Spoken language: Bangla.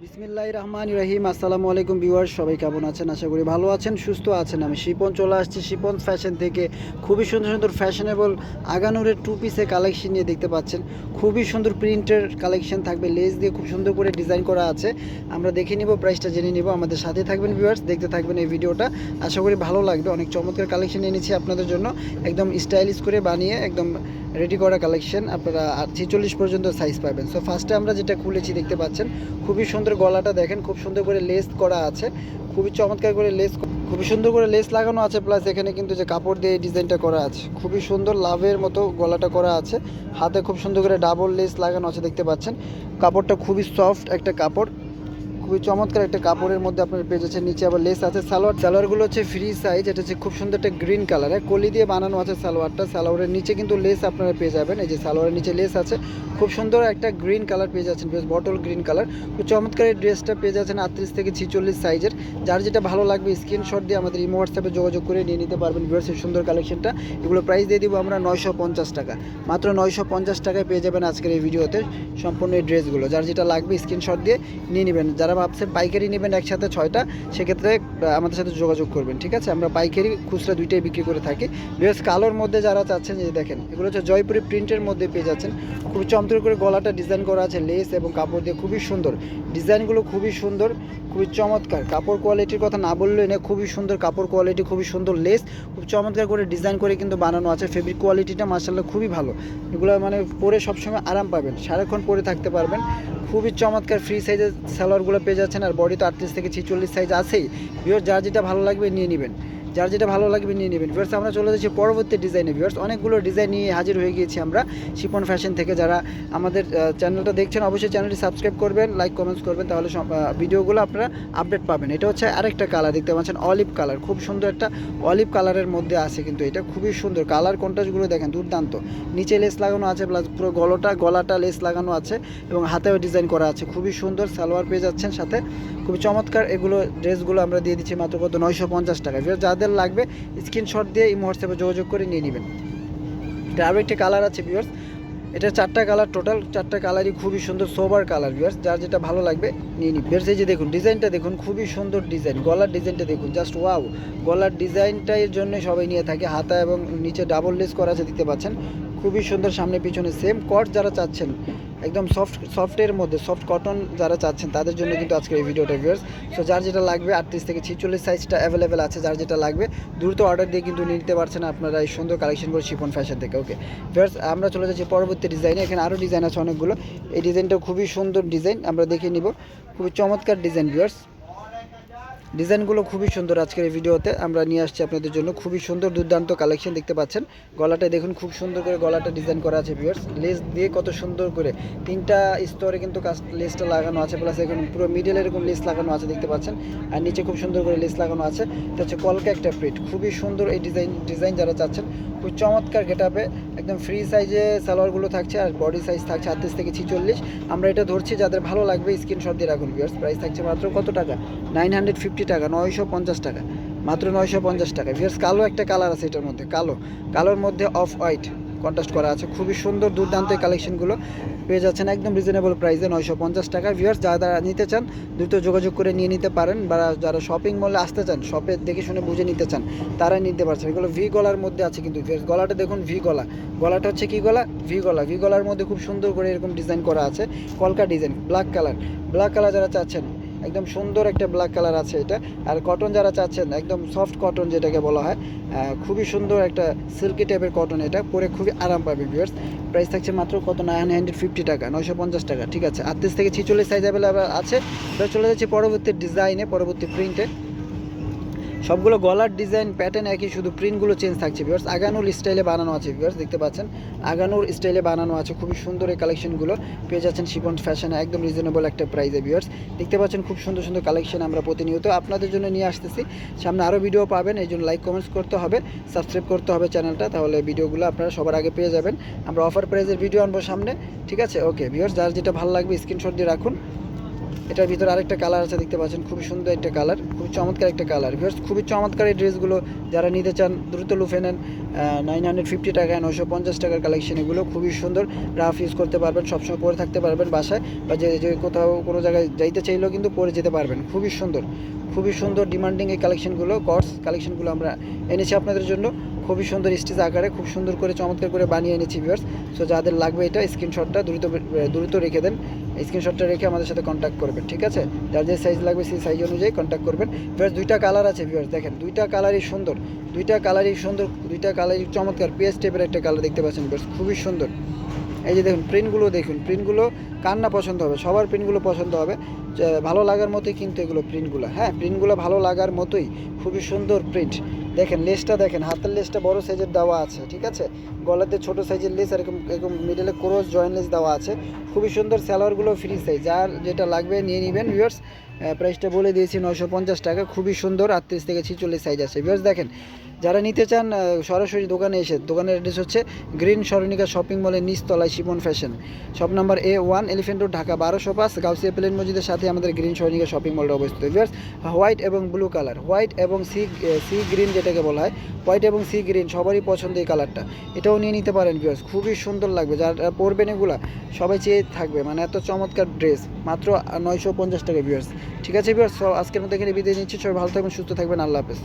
বিসমিল্লাহির রহমানির রহিম। আসসালামু আলাইকুম ভিউয়ার্স, সবাই কেমন আছেন? আশা করি ভালো আছেন, সুস্থ আছেন। আমি শিপন চলে আসছি শিপন ফ্যাশন থেকে। খুবই সুন্দর সুন্দর ফ্যাশনেবল আগানুরের টু পিসে কালেকশন নিয়ে দেখতে পাচ্ছেন। খুবই সুন্দর প্রিন্টের কালেকশন থাকবে, লেস দিয়ে খুব সুন্দর করে ডিজাইন করা আছে। আমরা দেখে নিব, প্রাইসটা জেনে নিব। আমাদের সাথে থাকবেন ভিউয়ার্স, দেখতে থাকবেন এই ভিডিওটা। আশা করি ভালো লাগবে। অনেক চমৎকার কালেকশন এনেছি আপনাদের জন্য, একদম স্টাইলিশ করে বানিয়ে একদম রেডি করা কালেকশন। আপনারা 46 পর্যন্ত সাইজ পাবেন। সো ফার্স্টে আমরা যেটা খুলেছি দেখতে পাচ্ছেন, খুবই সুন্দর গলাটা দেখেন, খুব সুন্দর করে লেস করা আছে, খুবই চমৎকার করে খুবই সুন্দর করে লেস লাগানো আছে। প্লাস এখানে কিন্তু যে কাপড় দিয়ে ডিজাইনটা করা আছে, খুবই সুন্দর লাভের মতো গলাটা করা আছে। হাতে খুব সুন্দর করে ডাবল লেস লাগানো আছে দেখতে পাচ্ছেন। কাপড়টা খুবই সফট একটা কাপড়, খুবই চমৎকার একটা কাপড়ের মধ্যে আপনার পেয়ে যাচ্ছেন। নিচে আবার লেস আছে। সালোয়ারগুলো হচ্ছে ফ্রি সাইজ। এটা হচ্ছে খুব সুন্দর একটা গ্রিন কালার, কলি দিয়ে বানানো আছে সালোয়ারটা। সালোয়ারের নিচে কিন্তু লেস আপনারা পেয়ে যাবেন। এই যে সালোয়ারের নিচে লেস আছে, খুব সুন্দর একটা গ্রিন কালার পেয়ে যাচ্ছেন, বেশ বটল গ্রিন কালার। খুব চমৎকার এই ড্রেসটা পেয়ে যাচ্ছেন 38 থেকে 46 সাইজের। যার যেটা ভালো লাগবে স্ক্রিনশট দিয়ে আমাদের ইমো হোয়াটসঅ্যাপে যোগাযোগ করে নিয়ে নিতে পারবেন ভিউয়ার্স এই সুন্দর কালেকশনটা। এগুলো প্রাইস দিয়ে দিব আমরা 950 টাকা, মাত্র 950 টাকায় পেয়ে যাবেন আজকের এই ভিডিওতে সম্পূর্ণ এই ড্রেসগুলো। যার যেটা লাগবে স্ক্রিনশট দিয়ে নিয়ে নেবেন। যারা ভাবছেন পাইকারি নেবেন একসাথে 6টা, সেক্ষেত্রে আমাদের সাথে যোগাযোগ করবেন, ঠিক আছে? আমরা পাইকারি খুচরা দুইটাই বিক্রি করে থাকি। বেশ কালোর মধ্যে যারা চাচ্ছেন, যে দেখেন এগুলো হচ্ছে জয়পুরি প্রিন্টের মধ্যে পেয়ে যাচ্ছেন। খুব চমৎকার করে গলাটা ডিজাইন করা আছে লেস এবং কাপড় দিয়ে, খুবই সুন্দর ডিজাইনগুলো, খুবই সুন্দর, খুবই চমৎকার। কাপড় কোয়ালিটির কথা না বললেই না, খুবই সুন্দর কাপড় কোয়ালিটি, খুবই সুন্দর লেস, খুব চমৎকার করে ডিজাইন করে কিন্তু বানানো আছে। ফেব্রিক কোয়ালিটিটা মাশাআল্লাহ খুবই ভালো। এগুলো মানে পরে সবসময় আরাম পাবেন, সারাক্ষণ পরে থাকতে পারবেন। খুবই চমৎকার ফ্রি সাইজের সালোয়ারগুলো পেয়ে যাচ্ছেন। আর বডি তো 38 থেকে 46 সাইজ আছেই। ভিউয়ার্স যার যেটা ভালো লাগবে নিয়ে নেবেন, যার যেটা ভালো লাগবে নিয়ে নেবেন। ভিউয়ার্স আমরা চলে যাচ্ছি পরবর্তী ডিজাইনে। ভিউয়ার্স অনেকগুলো ডিজাইন নিয়ে হাজির হয়ে গিয়েছি আমরা শিপন ফ্যাশন থেকে। যারা আমাদের চ্যানেলটা দেখছেন অবশ্যই চ্যানেলটি সাবস্ক্রাইব করবেন, লাইক কমেন্টস করবেন, তাহলে ভিডিওগুলো আপনারা আপডেট পাবেন। এটা হচ্ছে আরেকটা কালার দেখতে পাচ্ছেন, অলিভ কালার, খুব সুন্দর একটা অলিভ কালারের মধ্যে আছে কিন্তু এটা খুবই সুন্দর। কালার কন্ট্রাস্টগুলো দেখেন দুর্দান্ত। নিচে লেস লাগানো আছে, প্লাস পুরো গলাটা লেস লাগানো আছে এবং হাতেও ডিজাইন করা আছে। খুবই সুন্দর সালোয়ার পেয়ে যাচ্ছেন সাথে, খুবই চমৎকার। এগুলো ড্রেসগুলো আমরা দিয়ে দিচ্ছি মাত্র কত, 950 টাকা। যাদের লাগবে স্ক্রিনশট দিয়ে এই হোয়াটসঅ্যাপে যোগাযোগ করে নিয়ে নেবেন। এটা আরও একটা কালার আছে ভিউয়ার্স, এটা 4টা কালার টোটাল, 4টা কালারই খুবই সুন্দর সোবার কালার। ভিউয়ার্স যার যেটা ভালো লাগবে নিয়ে নিন। ভিউয়ার্স এই যে দেখুন ডিজাইনটা দেখুন, খুবই সুন্দর ডিজাইন। গলার ডিজাইনটা দেখুন, জাস্ট ওয়াও। গলার ডিজাইনটার জন্য সবাই নিয়ে থাকে। হাতা এবং নিচে ডাবল লেস করা আছে দেখতে পাচ্ছেন, খুবই সুন্দর। সামনে পিছনে সেম কট যারা চাচ্ছেন, একদম সফটের মধ্যে সফট কটন যারা চাচ্ছেন, তাদের জন্য কিন্তু আজকের এই ভিডিওটা ভিউয়ার্স। সো যার যেটা লাগবে 38 থেকে 46 সাইজটা অ্যাভেলেবেল আছে। যার যেটা লাগবে দ্রুত অর্ডার দিয়ে কিন্তু নিতে পারছেন আপনারা এই সুন্দর কালেকশনগুলো শিপন ফ্যাশন থেকে। ওকে ভিউয়ার্স আমরা চলে যাচ্ছি পরবর্তী ডিজাইনে। এখানে আরও ডিজাইন আছে অনেকগুলো। এই ডিজাইনটা খুবই সুন্দর ডিজাইন, আমরা দেখে নিব। খুবই চমৎকার ডিজাইন ভিউয়ার্স, ডিজাইনগুলো খুবই সুন্দর। আজকের এই ভিডিওতে আমরা নিয়ে আসছি আপনাদের জন্য খুবই সুন্দর দুর্দান্ত কালেকশন দেখতে পাচ্ছেন। গলাটা দেখুন, খুব সুন্দর করে গলাটা ডিজাইন করা আছে ভিউয়ার্স। লেস দিয়ে কত সুন্দর করে 3টা স্তরে কিন্তু লেসটা লাগানো আছে, প্লাস এখন পুরো মিডল এরকম লেস লাগানো আছে দেখতে পাচ্ছেন। আর নিচে খুব সুন্দর করে লেস লাগানো আছে। এটা হচ্ছে কলকা একটা প্রিন্ট, খুবই সুন্দর এই ডিজাইন যারা চাচ্ছেন, খুব চমৎকার গেটআপে একদম ফ্রি সাইজে সালোয়ারগুলো থাকছে। আর বডি সাইজ থাকছে 38 থেকে 46। আমরা এটা ধরছি, যাদের ভালো লাগবে স্ক্রিনশট দিয়ে রাখুন ভিউয়ার্স। প্রাইস থাকছে মাত্র কত টাকা, 950 টাকা, 950 টাকা, মাত্র 950 টাকা। ভিউয়ার্স কালো একটা কালার আছে এটার মধ্যে, কালোর মধ্যে অফ হোয়াইট কন্ট্রাস্ট করা আছে। খুবই সুন্দর দুর্দান্ত এই কালেকশনগুলো পেয়ে যাচ্ছেন একদম রিজনেবল প্রাইসে 950 টাকা। ভিউয়ার্স যারা নিতে চান দ্রুত যোগাযোগ করে নিয়ে নিতে পারেন, বা যারা শপিং মলে আসতে চান, শপে দেখে শুনে বুঝে নিতে চান, তারাই নিতে পারছেন। এগুলো ভি গলার মধ্যে আছে কিন্তু ভিউয়ার্স। গলাটা দেখুন ভি গলা, গলাটা হচ্ছে কি গলা, ভি গলার মধ্যে খুব সুন্দর করে এরকম ডিজাইন করা আছে, কলকা ডিজাইন। ব্ল্যাক কালার যারা চাচ্ছেন, একদম সুন্দর একটা ব্ল্যাক কালার আছে এটা। আর কটন যারা চাচ্ছেন, একদম সফট কটন যেটাকে বলা হয়, খুবই সুন্দর একটা সিল্কি টাইপের কটন, এটা পরে খুবই আরাম পাবে ভিউয়ার্স। প্রাইস থাকছে মাত্র কত, 950 টাকা, 950 টাকা, ঠিক আছে। 38 থেকে 46 সাইজ অ্যাভেলেবেল আছে। এবার চলে যাচ্ছে পরবর্তী ডিজাইনে, পরবর্তী প্রিন্টে। সবগুলো গলার ডিজাইন প্যাটার্ন একই, শুধু প্রিন্টগুলো চেঞ্জ থাকছে ভিউয়ার্স। আগানুর স্টাইলে বানানো আছে ভিউয়ার্স, দেখতে পাচ্ছেন আগানুর স্টাইলে বানানো আছে। খুবই সুন্দর এই কালেকশনগুলো পেয়ে যাচ্ছেন শিপন ফ্যাশনে একদম রিজনেবল একটা প্রাইসে ভিউয়ার্স। দেখতে পাচ্ছেন খুব সুন্দর সুন্দর কালেকশন আমরা প্রতিনিয়ত আপনাদের জন্য নিয়ে আসতেছি। সামনে আরও ভিডিও পাবেন, এই জন্য লাইক কমেন্টস করতে হবে, সাবস্ক্রাইব করতে হবে চ্যানেলটা, তাহলে ভিডিওগুলো আপনারা সবার আগে পেয়ে যাবেন। আমরা অফার প্রাইসের ভিডিও আনবো সামনে, ঠিক আছে। ওকে ভিউয়ার্স যার যেটা ভালো লাগবে স্ক্রিনশট দিয়ে রাখুন। এটার ভিতরে আরেকটা কালার আছে দেখতে পাচ্ছেন, খুবই সুন্দর একটা কালার, খুবই চমৎকার একটা কালার ভিউয়ার্স। খুবই চমৎকার এই ড্রেসগুলো, যারা নিতে চান দ্রুত লুফে নেন। 950 টাকায় 950 টাকার কালেকশন এগুলো, খুবই সুন্দর। রাফ ইউজ করতে পারবেন, সবসময় পরে থাকতে পারবেন বাসায়, বা যে কোথাও কোনো জায়গায় যাইতে চাইলেও কিন্তু পরে যেতে পারবেন। খুবই সুন্দর, খুবই সুন্দর ডিমান্ডিং এই কালেকশনগুলো, কটস কালেকশনগুলো আমরা এনেছি আপনাদের জন্য। খুবই সুন্দর স্টিচ আকারে, খুব সুন্দর করে চমৎকার করে বানিয়ে এনেছি ভিউয়ার্স। সো যাদের লাগবে এটা স্ক্রিনশটটা দ্রুত রেখে দেন। স্ক্রিনশটটা রেখে আমাদের সাথে কন্ট্যাক্ট করবেন, ঠিক আছে? যার যে সাইজ লাগবে সেই সাইজ অনুযায়ী কন্ট্যাক্ট করবেন ভিউয়ার্স। দুইটা কালার আছে ভিউয়ার্স, দেখেন দুইটা কালারই সুন্দর, দুইটা কালারই চমৎকার। পেঁয়াজ টাইপের একটা কালার দেখতে পাচ্ছেন ভিউয়ার্স, খুবই সুন্দর। এই যে দেখুন প্রিন্টগুলো, দেখুন প্রিন্টগুলো কার না পছন্দ হবে, সবার প্রিন্টগুলো পছন্দ হবে। ভালো লাগার মতোই কিন্তু এগুলো প্রিন্টগুলো, হ্যাঁ প্রিন্টগুলো ভালো লাগার মতোই, খুবই সুন্দর প্রিন্ট। দেখেন লেসটা দেখেন, হাতের লেসটা বড় সাইজের দেওয়া আছে, ঠিক আছে? গলাতে ছোট সাইজের লেস, এরকম মিডলে ক্রস জয়েন্ট লেস দেওয়া আছে, খুবই সুন্দর। স্যালোয়ারগুলো ফ্রি সাইজ, যার যেটা লাগবে নিয়ে নেবেন ভিউয়ার্স। প্রাইসটা বলে দিয়েছি 950 টাকা, খুবই সুন্দর। 38 থেকে 46 সাইজ আছে ভিউয়ার্স। দেখেন যারা নিতে চান সরাসরি দোকানে এসে, দোকানের অ্যাড্রেস হচ্ছে গ্রিন সরণিকা শপিং মলের নিচতলায় Shipon fashion, shop number A1, Elephant Road, Dhaka 1205। Gausia প্লেন মসজিদের সাথে আমাদের গ্রিন সরণিকা শপিং মলটা অবস্থিত ভিউয়ার্স। হোয়াইট এবং ব্লু কালার, হোয়াইট এবং সি গ্রিন যেটাকে বলা হয়, হোয়াইট এবং সি গ্রিন সবারই পছন্দ এই কালারটা, এটাও নিয়ে নিতে পারেন ভিউয়ার্স। খুবই সুন্দর লাগবে, যারা পরবেন এগুলা সবাই চেয়ে থাকবে, মানে এত চমৎকার ড্রেস, মাত্র 950 টাকা ভিউয়ার্স। ঠিক আছে ভিউয়ার্স, আজকের মতো এখানে বিদায় নিচ্ছি। সবাই ভালো থাকবেন, সুস্থ থাকবেন, আল্লাহ হাফেজ।